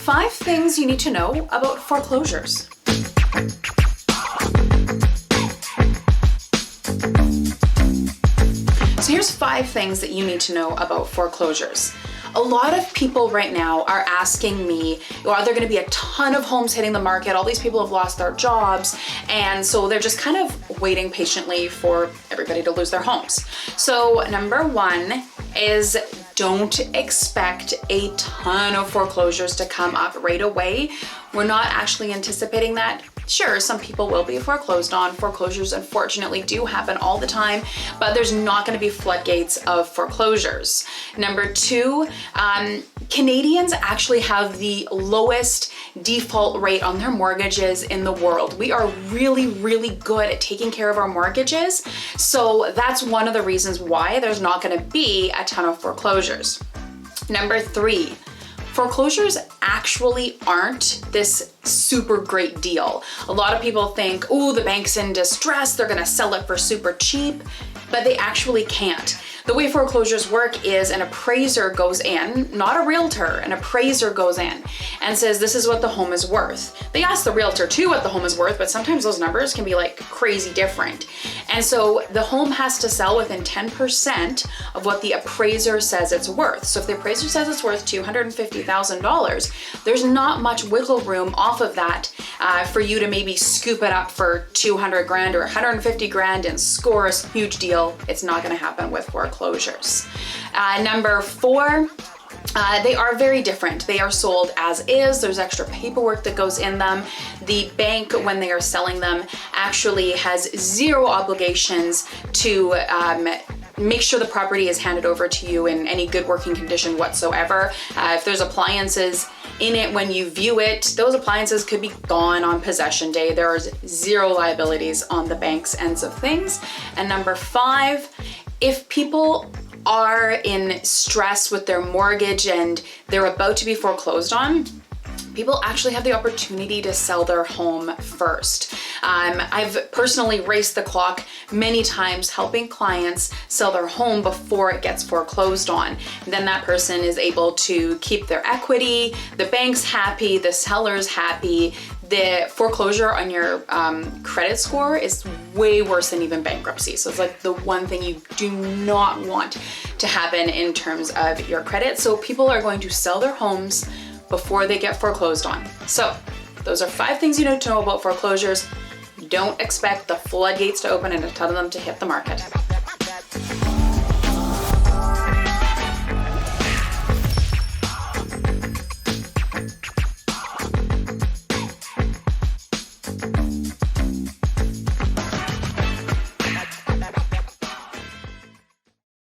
5 things you need to know about foreclosures. So here's 5 things that you need to know about foreclosures. A lot of people right now are asking me, are there going to be a ton of homes hitting the market? All these people have lost their jobs, and so they're just kind of waiting patiently for everybody to lose their homes. So number 1 is don't expect a ton of foreclosures to come up right away. We're not actually anticipating that. Sure, some people will be foreclosed on. Foreclosures unfortunately do happen all the time, but there's not going to be floodgates of foreclosures. Number 2, Canadians actually have the lowest default rate on their mortgages in the world. We are really, really good at taking care of our mortgages. So that's one of the reasons why there's not going to be a ton of foreclosures. Number 3, foreclosures actually aren't this super great deal. A lot of people think, oh, the bank's in distress, they're gonna sell it for super cheap, but they actually can't. The way foreclosures work is an appraiser goes in, not a realtor, an appraiser goes in and says, this is what the home is worth. They ask the realtor too what the home is worth, but sometimes those numbers can be like crazy different. And so the home has to sell within 10% of what the appraiser says it's worth. So if the appraiser says it's worth $250,000, there's not much wiggle room off of that for you to maybe scoop it up for 200 grand or 150 grand and score a huge deal. It's not gonna happen with foreclosures. Number 4, they are very different. They are sold as is. There's extra paperwork that goes in them. The bank, when they are selling them, actually has 0 obligations to make sure the property is handed over to you in any good working condition whatsoever. If there's appliances in it when you view it, those appliances could be gone on possession day. There is 0 liabilities on the bank's ends of things. And number 5, if people are in stress with their mortgage and they're about to be foreclosed on, people actually have the opportunity to sell their home first. I've personally raced the clock many times helping clients sell their home before it gets foreclosed on. Then that person is able to keep their equity, the bank's happy, the seller's happy. The foreclosure on your credit score is way worse than even bankruptcy. So it's like the one thing you do not want to happen in terms of your credit. So people are going to sell their homes before they get foreclosed on. So those are 5 things you need to know about foreclosures. Don't expect the floodgates to open and a ton of them to hit the market.